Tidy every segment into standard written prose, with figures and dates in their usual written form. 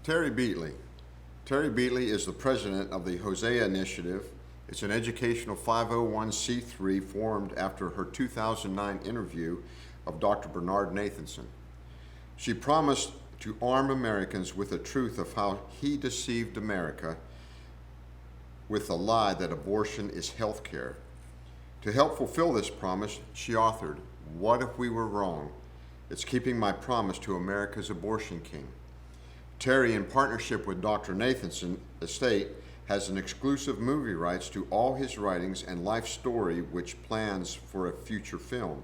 Terri Beatley. Terri Beatley is the president of the Hosea Initiative. It's an educational 501c3 formed after her 2009 interview of Dr. Bernard Nathanson. She promised to arm Americans with the truth of how he deceived America with the lie that abortion is health care. To help fulfill this promise, she authored, "What If We Were Wrong? It's Keeping My Promise to America's Abortion King." Terri, in partnership with Dr. Nathanson Estate, has an exclusive movie rights to all his writings and life story, which plans for a future film.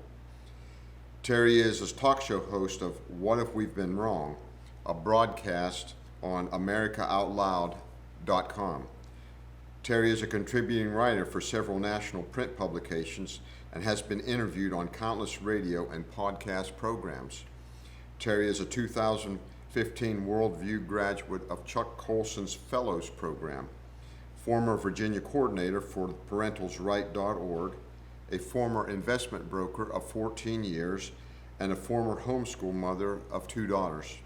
Terri is a talk show host of What If We've Been Wrong, a broadcast on AmericaOutloud.com. Terri is a contributing writer for several national print publications and has been interviewed on countless radio and podcast programs. Terri is a 2015 Worldview graduate of Chuck Colson's Fellows Program, former Virginia coordinator for parentalsright.org, a former investment broker of 14 years, and a former homeschool mother of 2 daughters.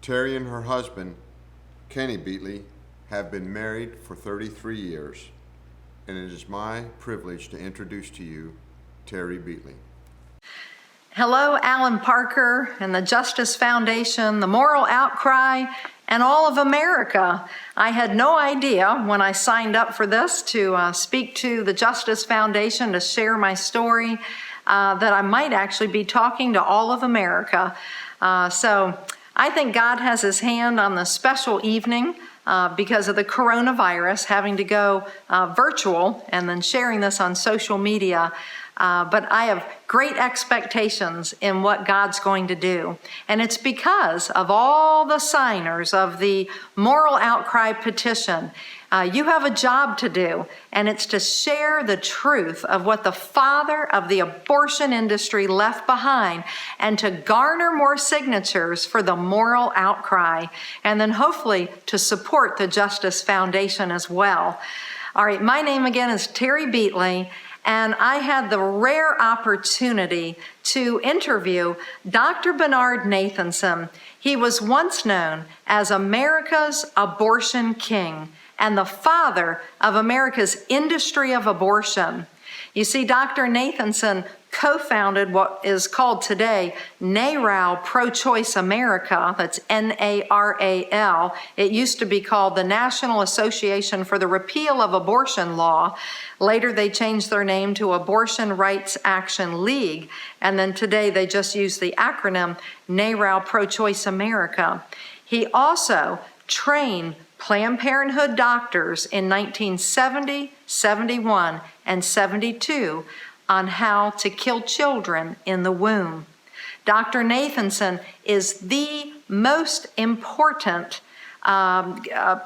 Terri and her husband, Kenny Beatley, have been married for 33 years, and it is my privilege to introduce to you Terri Beatley. Hello, Alan Parker and the Justice Foundation, the Moral Outcry, and all of America. I had no idea when I signed up for this to speak to the Justice Foundation to share my story that I might actually be talking to all of America. So I think God has his hand on this special evening because of the coronavirus, having to go virtual and then sharing this on social media. But I have great expectations in what God's going to do. And it's because of all the signers of the Moral Outcry petition. You have a job to do, and it's to share the truth of what the father of the abortion industry left behind and to garner more signatures for the Moral Outcry, and then hopefully to support the Justice Foundation as well. All right, my name again is Terri Beatley, and I had the rare opportunity to interview Dr. Bernard Nathanson. He was once known as America's abortion king and the father of America's industry of abortion. You see, Dr. Nathanson co-founded what is called today NARAL Pro-Choice America. That's NARAL. It used to be called the National Association for the Repeal of Abortion Law. Later, they changed their name to Abortion Rights Action League. And then today, they just use the acronym NARAL Pro-Choice America. He also trained Planned Parenthood doctors in 1970, 71, and 72 on how to kill children in the womb. Dr. Nathanson is the most important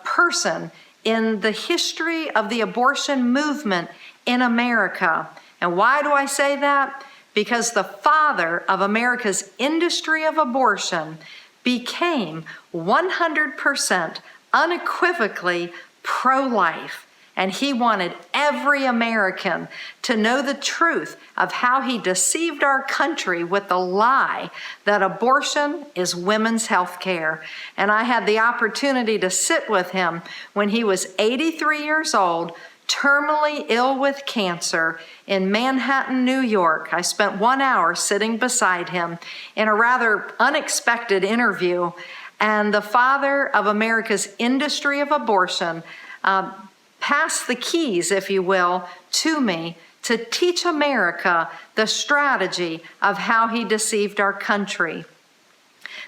person in the history of the abortion movement in America. And why do I say that? Because the father of America's industry of abortion became 100% unequivocally pro-life. And he wanted every American to know the truth of how he deceived our country with the lie that abortion is women's health care. And I had the opportunity to sit with him when he was 83 years old, terminally ill with cancer in Manhattan, New York. I spent 1 hour sitting beside him in a rather unexpected interview. And the father of America's industry of abortion passed the keys, if you will, to me to teach America the strategy of how he deceived our country.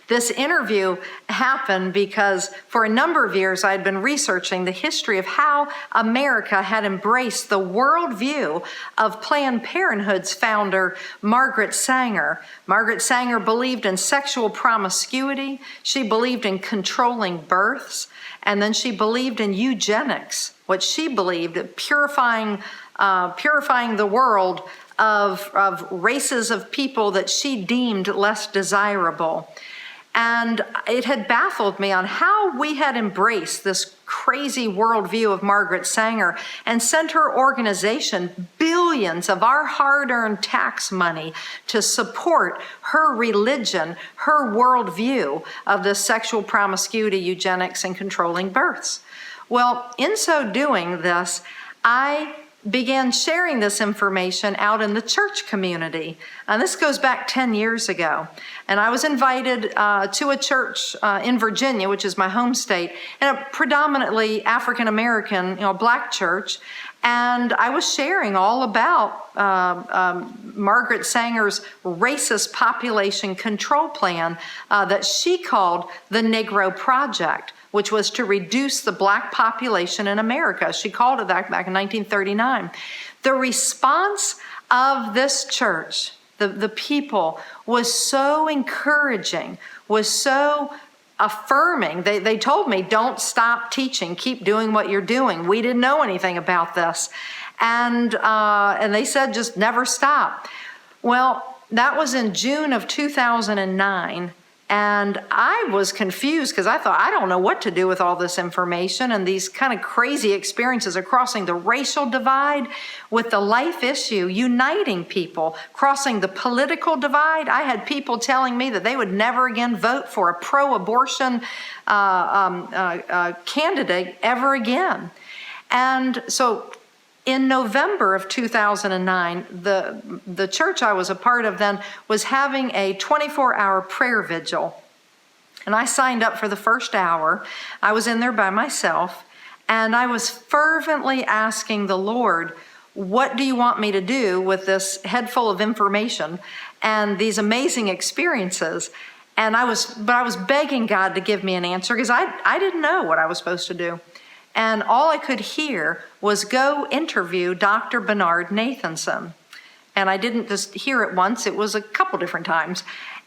This interview happened because for a number of years I had been researching the history of how America had embraced the worldview of Planned Parenthood's founder, Margaret Sanger. Margaret Sanger believed in sexual promiscuity, she believed in controlling births, and then she believed in eugenics, what she believed, purifying the world of races of people that she deemed less desirable. And it had baffled me on how we had embraced this crazy worldview of Margaret Sanger and sent her organization billions billions of our hard-earned tax money to support her religion, her worldview of this sexual promiscuity, eugenics, and controlling births. Well, in so doing this, I began sharing this information out in the church community. And this goes back 10 years ago. And I was invited to a church in Virginia, which is my home state, and a predominantly African-American, black church. And I was sharing all about Margaret Sanger's racist population control plan that she called the Negro Project, which was to reduce the black population in America. She called it that back in 1939. The response of this church, the people, was so encouraging, was so affirming. They told me, don't stop teaching, keep doing what you're doing. We didn't know anything about this. And they said, just never stop. Well, that was in June of 2009. And I was confused because I thought, I don't know what to do with all this information and these kind of crazy experiences of crossing the racial divide with the life issue, uniting people, crossing the political divide. I had people telling me that they would never again vote for a pro-abortion candidate ever again. And so in November of 2009, the church I was a part of then was having a 24-hour prayer vigil. And I signed up for the first hour. I was in there by myself, and I was fervently asking the Lord, what do you want me to do with this head full of information and these amazing experiences? And I was begging God to give me an answer because I didn't know what I was supposed to do. And all I could hear was go interview Dr. Bernard Nathanson. And I didn't just hear it once, it was a couple different times.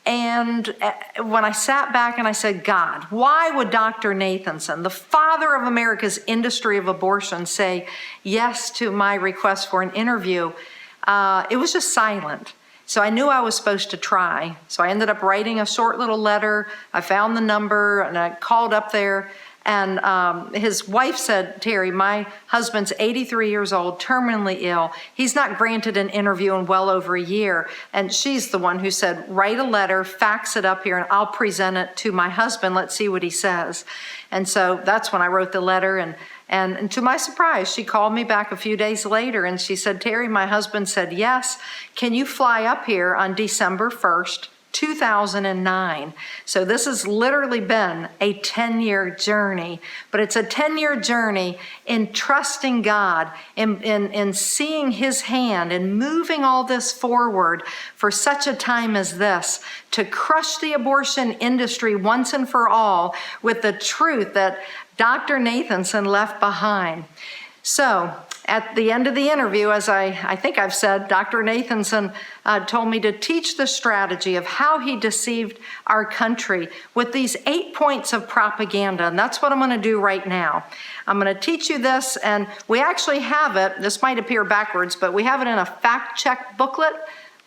And when I sat back and I said, God, why would Dr. Nathanson, the father of America's industry of abortion, say yes to my request for an interview? It was just silent. So I knew I was supposed to try. So I ended up writing a short little letter. I found the number and I called up there. And his wife said, Terri, my husband's 83 years old, terminally ill. He's not granted an interview in well over a year. And she's the one who said, write a letter, fax it up here, and I'll present it to my husband. Let's see what he says. And so that's when I wrote the letter. And to my surprise, she called me back a few days later and she said, Terri, my husband said yes. Can you fly up here on December 1st? 2009. So this has literally been a 10-year journey, but it's a 10-year journey in trusting God, in seeing his hand and moving all this forward for such a time as this, to crush the abortion industry once and for all with the truth that Dr. Nathanson left behind. So at the end of the interview, as I think I've said, Dr. Nathanson told me to teach the strategy of how he deceived our country with these 8 points of propaganda. And that's what I'm going to do right now. I'm going to teach you this, and we actually have it. This might appear backwards, but we have it in a fact check booklet.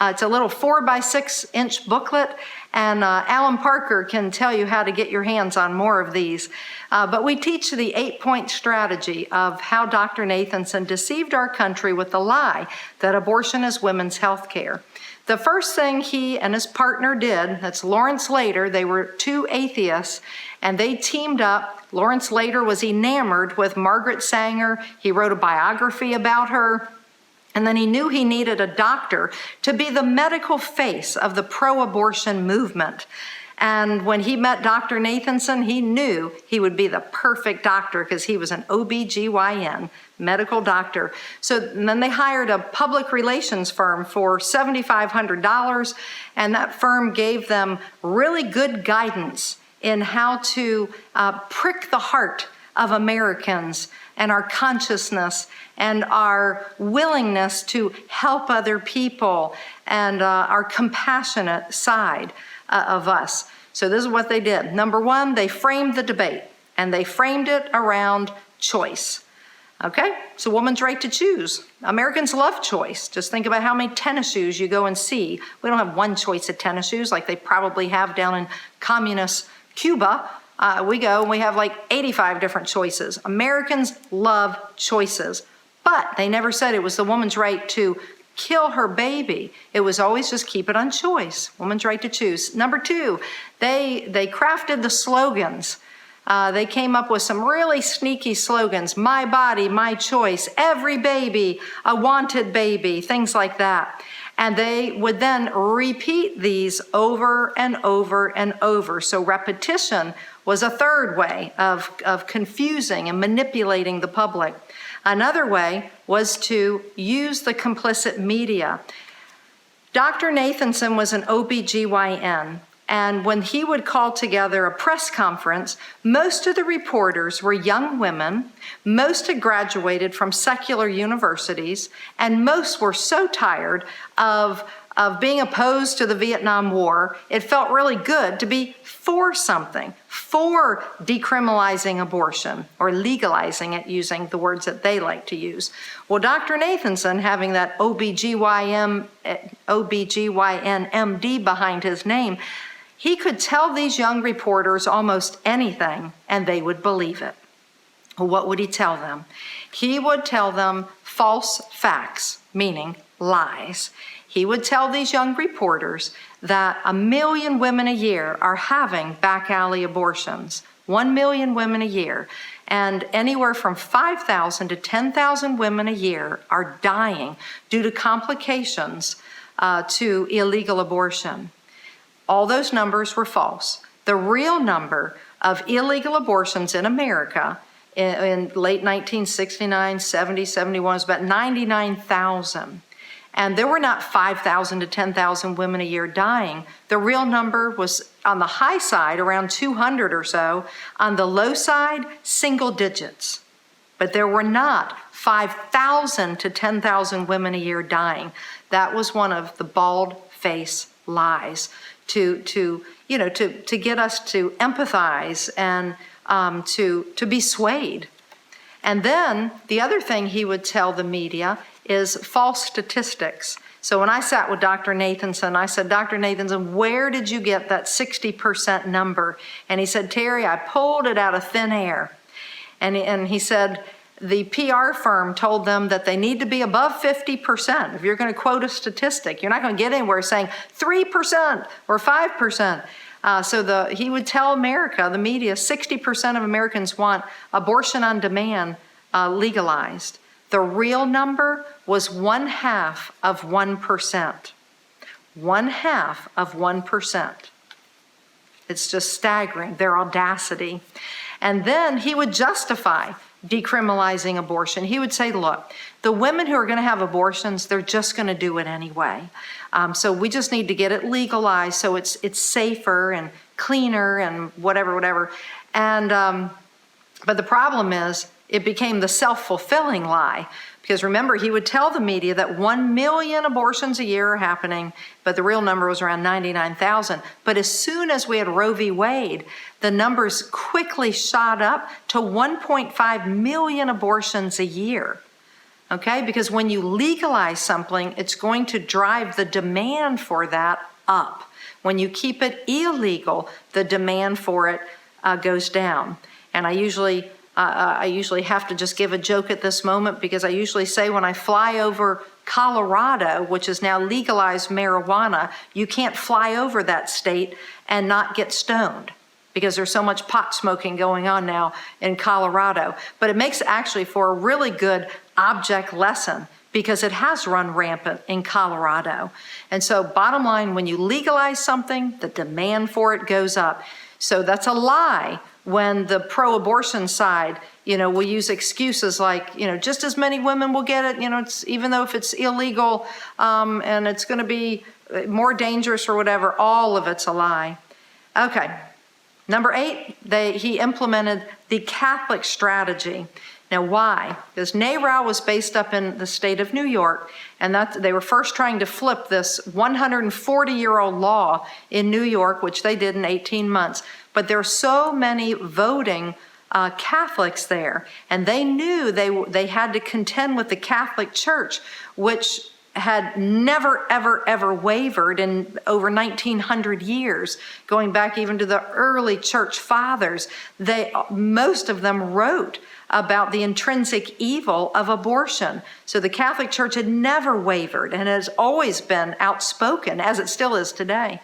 It's a little 4x6-inch booklet, and Alan Parker can tell you how to get your hands on more of these. But we teach the 8-point strategy of how Dr. Nathanson deceived our country with the lie that abortion is women's health care. The first thing he and his partner did, that's Lawrence Lader, they were two atheists, and they teamed up. Lawrence Lader was enamored with Margaret Sanger. He wrote a biography about her. And then he knew he needed a doctor to be the medical face of the pro-abortion movement. And when he met Dr. Nathanson, he knew he would be the perfect doctor because he was an OBGYN, medical doctor. So then they hired a public relations firm for $7,500, and that firm gave them really good guidance in how to prick the heart of Americans and our consciousness and our willingness to help other people and our compassionate side of us. So this is what they did. Number one, they framed the debate, and they framed it around choice. Okay, it's a woman's right to choose. Americans love choice. Just think about how many tennis shoes you go and see. We don't have one choice of tennis shoes like they probably have down in communist Cuba. We go and we have like 85 different choices. Americans love choices. But they never said it was the woman's right to kill her baby. It was always just keep it on choice. Woman's right to choose. Number two, they crafted the slogans. They came up with some really sneaky slogans. My body, my choice. Every baby, a wanted baby. Things like that. And they would then repeat these over and over and over. So repetition was a third way of confusing and manipulating the public. Another way was to use the complicit media. Dr. Nathanson was an OBGYN, and when he would call together a press conference, most of the reporters were young women, most had graduated from secular universities, and most were so tired of being opposed to the Vietnam War, it felt really good to be for something, for decriminalizing abortion or legalizing it, using the words that they like to use. Well, Dr. Nathanson, having that OBGYN MD behind his name, he could tell these young reporters almost anything and they would believe it. Well, what would he tell them? He would tell them false facts, meaning lies. He would tell these young reporters that 1 million women a year are having back alley abortions. 1 million women a year. And anywhere from 5,000 to 10,000 women a year are dying due to complications to illegal abortion. All those numbers were false. The real number of illegal abortions in America in late 1969, 70, 71 was about 99,000. And there were not 5,000 to 10,000 women a year dying. The real number was on the high side, around 200 or so. On the low side, single digits. But there were not 5,000 to 10,000 women a year dying. That was one of the bald-faced lies to get us to empathize and to be swayed. And then the other thing he would tell the media is false statistics. So when I sat with Dr. Nathanson, I said, Dr. Nathanson, where did you get that 60% number? And he said, Terri, I pulled it out of thin air. And he said, the PR firm told them that they need to be above 50%. If you're going to quote a statistic, you're not going to get anywhere saying 3% or 5%. He would tell America, the media, 60% of Americans want abortion on demand legalized. The real number was 1/2 of 1%. 1/2 of 1%. It's just staggering, their audacity. And then he would justify decriminalizing abortion. He would say, look, the women who are going to have abortions, they're just going to do it anyway. So we just need to get it legalized so it's safer and cleaner and whatever. And but the problem is, it became the self-fulfilling lie. Because remember, he would tell the media that 1 million abortions a year are happening, but the real number was around 99,000. But as soon as we had Roe v. Wade, the numbers quickly shot up to 1.5 million abortions a year. Okay? Because when you legalize something, it's going to drive the demand for that up. When you keep it illegal, the demand for it goes down. And I usually have to just give a joke at this moment, because I usually say when I fly over Colorado, which is now legalized marijuana, you can't fly over that state and not get stoned, because there's so much pot smoking going on now in Colorado. But it makes actually for a really good object lesson, because it has run rampant in Colorado. And so bottom line, when you legalize something, the demand for it goes up. So that's a lie when the pro-abortion side, will use excuses like, just as many women will get it, it's, even though if it's illegal and it's going to be more dangerous or whatever, all of it's a lie. Okay, number 8, he implemented the Catholic strategy. Now, why? Because NARAL was based up in the state of New York, and they were first trying to flip this 140-year-old law in New York, which they did in 18 months. But there are so many voting Catholics there, and they knew they had to contend with the Catholic Church, which had never, ever, ever wavered in over 1900 years, going back even to the early church fathers. Most of them wrote about the intrinsic evil of abortion. So the Catholic Church had never wavered and has always been outspoken, as it still is today.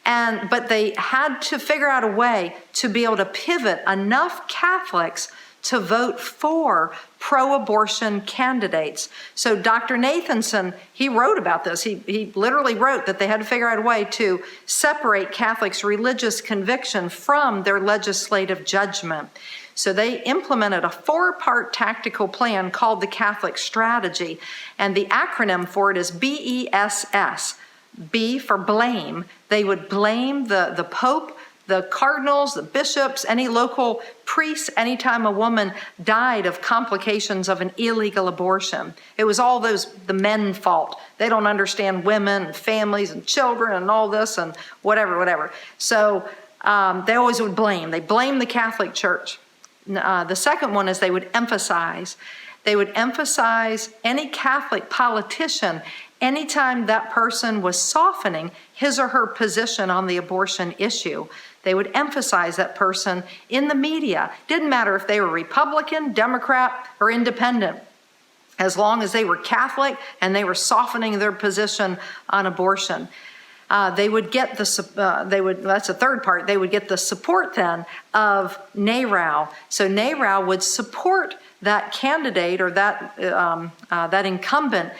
But they had to figure out a way to be able to pivot enough Catholics to vote for pro-abortion candidates. So Dr. Nathanson, he wrote about this. He literally wrote that they had to figure out a way to separate Catholics' religious conviction from their legislative judgment. So they implemented a 4-part tactical plan called the Catholic Strategy, and the acronym for it is BESS. B for blame. They would blame the Pope, the cardinals, the bishops, any local priests, anytime a woman died of complications of an illegal abortion. It was all the men's fault. They don't understand women and families and children and all this and whatever. So they always would blame. They blamed the Catholic Church. The second one is they would emphasize any Catholic politician anytime that person was softening his or her position on the abortion issue. They would emphasize that person in the media. Didn't matter if they were Republican, Democrat, or independent, as long as they were Catholic and they were softening their position on abortion. They would get that's a third part. They would get the support then of NARAL. So NARAL would support that candidate or that incumbent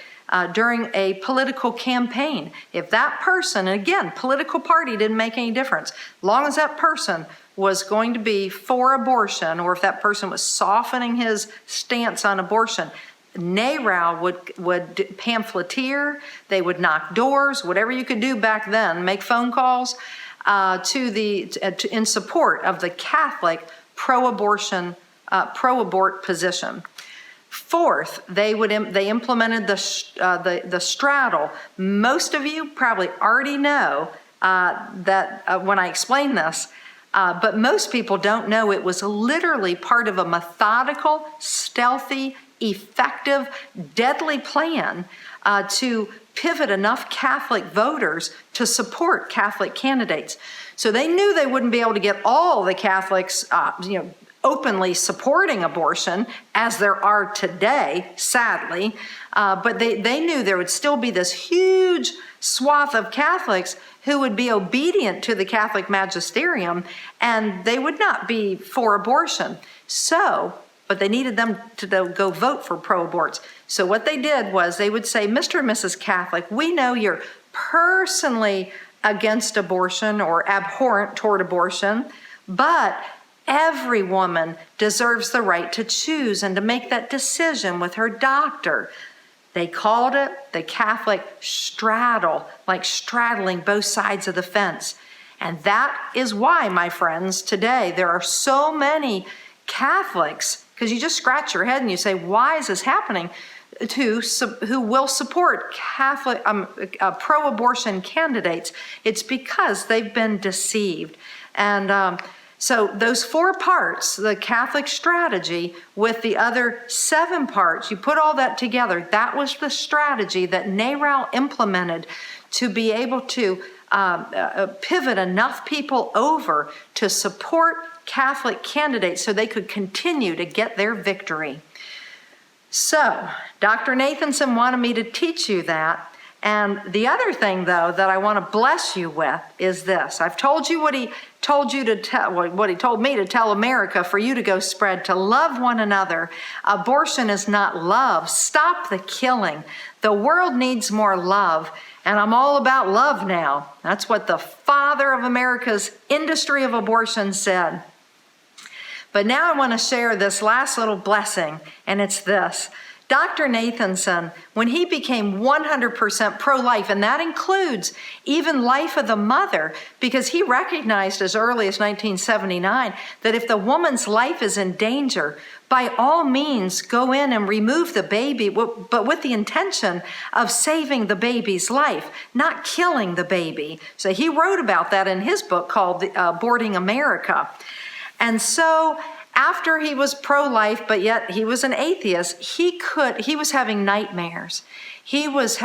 during a political campaign. If that person, and again, political party didn't make any difference, as long as that person was going to be for abortion, or if that person was softening his stance on abortion, NARAL would pamphleteer, they would knock doors, whatever you could do back then, make phone calls in support of the Catholic pro-abort position. Fourth, they implemented the straddle. Most of you probably already know that when I explain this, but most people don't know it was literally part of a methodical, stealthy, effective, deadly plan to pivot enough Catholic voters to support Catholic candidates. So they knew they wouldn't be able to get all the Catholics, openly supporting abortion, as there are today, sadly, but they knew there would still be this huge swath of Catholics who would be obedient to the Catholic magisterium, and they would not be for abortion. But they needed them to go vote for pro-aborts. So what they did was they would say, Mr. and Mrs. Catholic, we know you're personally against abortion or abhorrent toward abortion, but every woman deserves the right to choose and to make that decision with her doctor. They called it the Catholic Straddle, like straddling both sides of the fence. And that is why, my friends, today there are so many Catholics, because you just scratch your head and you say, why is this happening, who will support Catholic pro-abortion candidates. It's because they've been deceived. And so those 4 parts, the Catholic strategy with the other 7 parts, you put all that together, that was the strategy that NARAL implemented to be able to pivot enough people over to support Catholic candidates so they could continue to get their victory. So Dr. Nathanson wanted me to teach you that. And the other thing, though, that I want to bless you with is this. I've told you what he told you to tell, what he told me to tell America for you to go spread, to love one another. Abortion is not love. Stop the killing. The world needs more love, and I'm all about love now. That's what the father of America's industry of abortion said. But now I want to share this last little blessing, and it's this. Dr. Nathanson, when he became 100% pro-life, and that includes even life of the mother, because he recognized as early as 1979 that if the woman's life is in danger, by all means go in and remove the baby, but with the intention of saving the baby's life, not killing the baby. So he wrote about that in his book called Aborting America. And so After he was pro-life, but yet he was an atheist, he was having nightmares. He was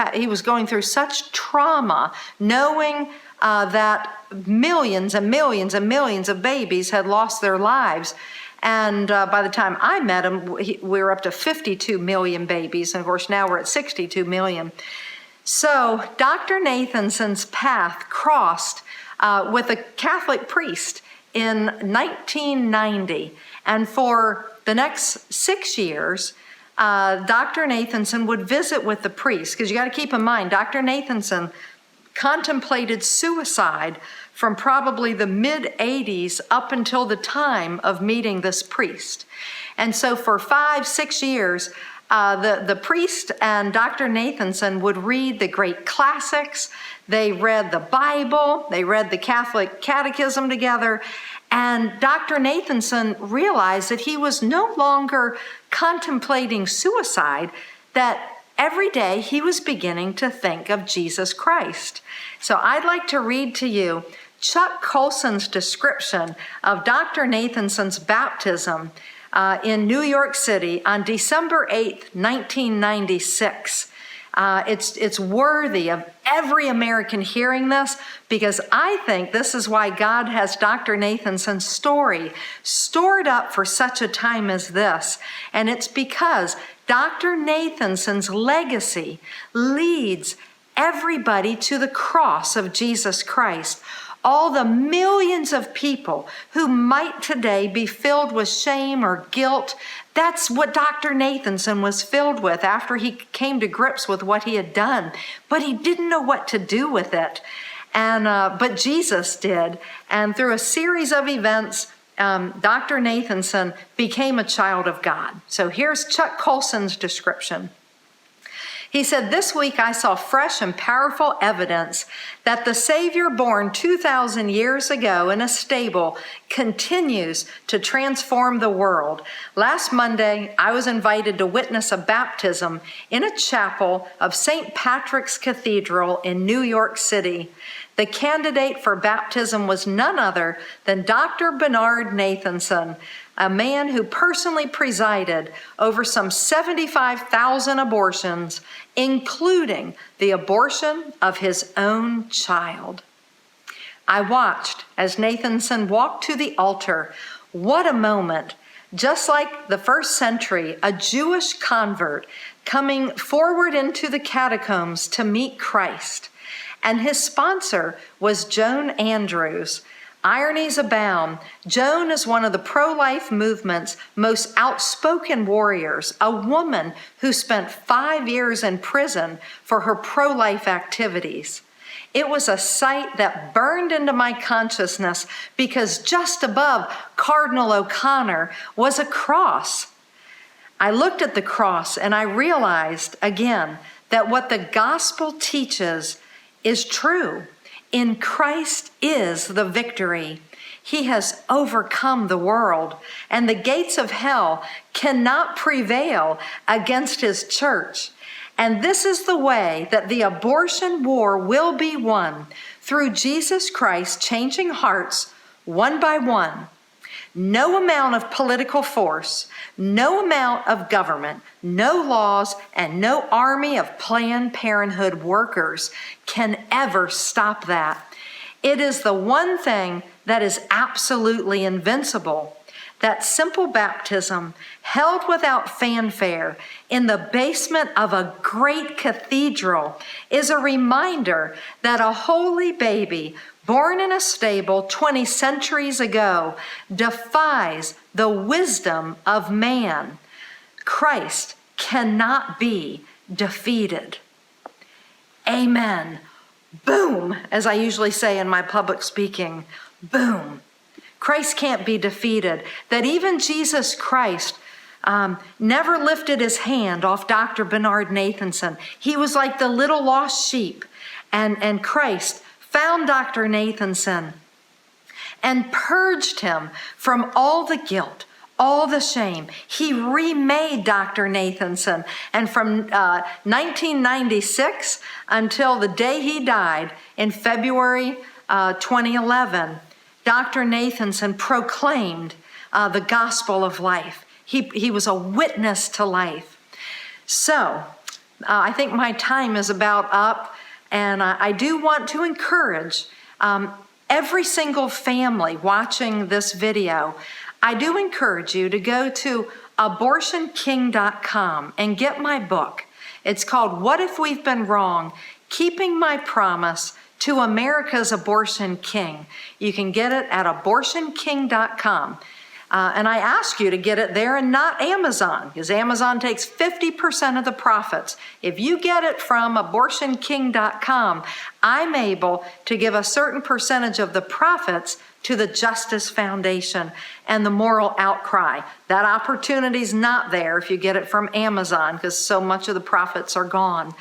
going through such trauma, knowing that millions and millions and millions of babies had lost their lives. And by the time I met him, we were up to 52 million babies. And of course, now we're at 62 million. So Dr. Nathanson's path crossed with a Catholic priest in 1990. And for the next 6 years, Dr. Nathanson would visit with the priest, because you got to keep in mind, Dr. Nathanson contemplated suicide from probably the mid-'80s up until the time of meeting this priest. And so for 5-6 years, the priest and Dr. Nathanson would read the great classics. They read the Bible. They read the Catholic Catechism together. And Dr. Nathanson realized that he was no longer contemplating suicide, that every day he was beginning to think of Jesus Christ. So I'd like to read to you Chuck Colson's description of Dr. Nathanson's baptism in New York City on December 8th, 1996. It's worthy of every American hearing this, because I think this is why God has Dr. Nathanson's story stored up for such a time as this. And it's because Dr. Nathanson's legacy leads everybody to the cross of Jesus Christ. All the millions of people who might today be filled with shame or guilt, that's what Dr. Nathanson was filled with after he came to grips with what he had done. But he didn't know what to do with it. But Jesus did. And through a series of events, Dr. Nathanson became a child of God. So here's Chuck Colson's description. He said, "This week I saw fresh and powerful evidence that the Savior born 2,000 years ago in a stable continues to transform the world. Last Monday, I was invited to witness a baptism in a chapel of St. Patrick's Cathedral in New York City. The candidate for baptism was none other than Dr. Bernard Nathanson, a man who personally presided over some 75,000 abortions, including the abortion of his own child. I watched as Nathanson walked to the altar. What a moment! Just like the first century, a Jewish convert coming forward into the catacombs to meet Christ. And his sponsor was Joan Andrews. Ironies abound. Joan is one of the pro-life movement's most outspoken warriors, a woman who spent 5 years in prison for her pro-life activities. It was a sight that burned into my consciousness because just above Cardinal O'Connor was a cross. I looked at the cross and I realized again that what the gospel teaches is true. In Christ is the victory. He has overcome the world, and the gates of hell cannot prevail against his church. And this is the way that the abortion war will be won, through Jesus Christ changing hearts one by one. No amount of political force, no amount of government, no laws, and no army of Planned Parenthood workers can ever stop that. It is the one thing that is absolutely invincible. That simple baptism, held without fanfare in the basement of a great cathedral, is a reminder that a holy baby born in a stable 20 centuries ago defies the wisdom of man. Christ cannot be defeated. Amen. Boom, as I usually say in my public speaking, boom. Christ can't be defeated. That even Jesus Christ never lifted his hand off Dr. Bernard Nathanson. He was like the little lost sheep. And Christ found Dr. Nathanson and purged him from all the guilt, all the shame. He remade Dr. Nathanson. And from 1996 until the day he died in February 2011, Dr. Nathanson proclaimed the gospel of life. He was a witness to life. So I think my time is about up, and I do want to encourage every single family watching this video. I do encourage you to go to abortionking.com and get my book. It's called What If We've Been Wrong? Keeping My Promise to America's Abortion King. You can get it at abortionking.com. And I ask you to get it there and not Amazon, because Amazon takes 50% of the profits. If you get it from abortionking.com, I'm able to give a certain percentage of the profits to the Justice Foundation and the Moral Outcry. That opportunity's not there if you get it from Amazon, because so much of the profits are gone.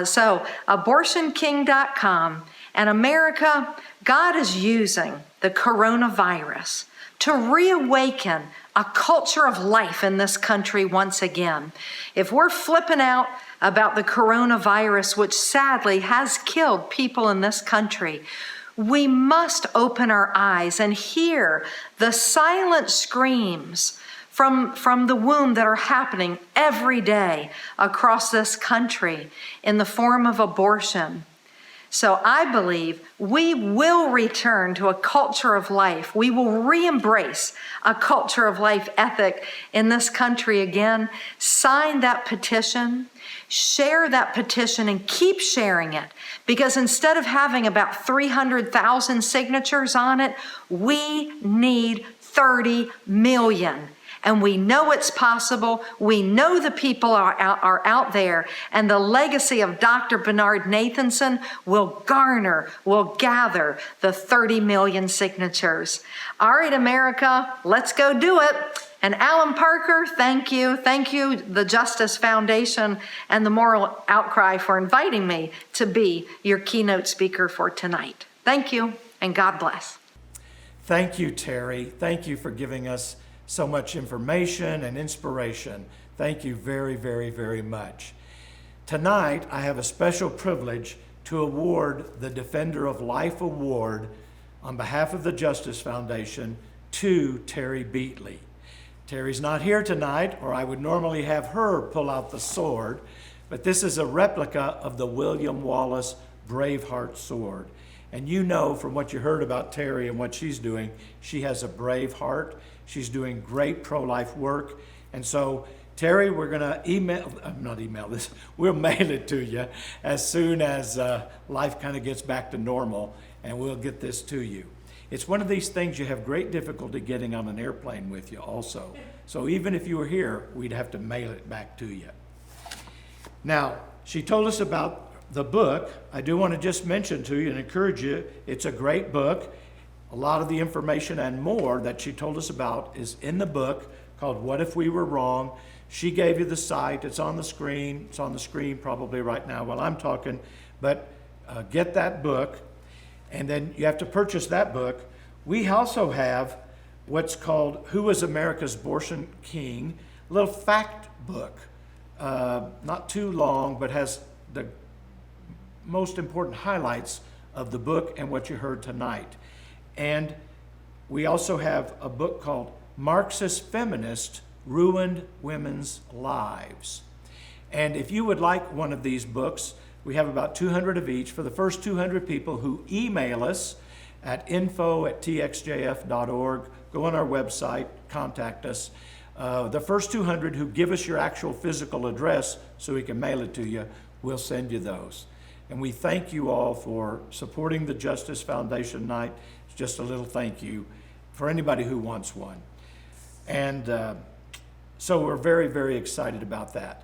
So abortionking.com. And America, God is using the coronavirus to reawaken a culture of life in this country once again. If we're flipping out about the coronavirus, which sadly has killed people in this country, we must open our eyes and hear the silent screams from the womb that are happening every day across this country in the form of abortion. So I believe we will return to a culture of life. We will re-embrace a culture of life ethic in this country again. Sign that petition, share that petition, and keep sharing it. Because instead of having about 300,000 signatures on it, we need 30 million. And we know it's possible. We know the people are out there. And the legacy of Dr. Bernard Nathanson will gather the 30 million signatures. All right, America, let's go do it. And Alan Parker, thank you. Thank you, the Justice Foundation and the Moral Outcry, for inviting me to be your keynote speaker for tonight. Thank you, and God bless. Thank you, Terri. Thank you for giving us so much information and inspiration. Thank you very, very, very much. Tonight, I have a special privilege to award the Defender of Life Award on behalf of the Justice Foundation to Terri Beatley. Terri's not here tonight, or I would normally have her pull out the sword, but this is a replica of the William Wallace Braveheart sword. And you know from what you heard about Terri and what she's doing, she has a brave heart. She's doing great pro-life work. And so, Terri, we're going to we'll mail it to you as soon as life kind of gets back to normal, and we'll get this to you. It's one of these things you have great difficulty getting on an airplane with you also. So even if you were here, we'd have to mail it back to you. Now, she told us about the book. I do want to just mention to you and encourage you, it's a great book. A lot of the information and more that she told us about is in the book called What If We Were Wrong? She gave you the site. It's on the screen. It's on the screen probably right now while I'm talking. But get that book, and then you have to purchase that book. We also have what's called Who is America's Abortion King? A little fact book. Not too long, but has the most important highlights of the book and what you heard tonight. And we also have a book called Marxist Feminist Ruined Women's Lives. And if you would like one of these books, we have about 200 of each for the first 200 people who email us at info@txjf.org. Go on our website, contact us. The first 200 who give us your actual physical address so we can mail it to you, we'll send you those. And we thank you all for supporting the Justice Foundation tonight. It's just a little thank you for anybody who wants one. And so we're very, very excited about that.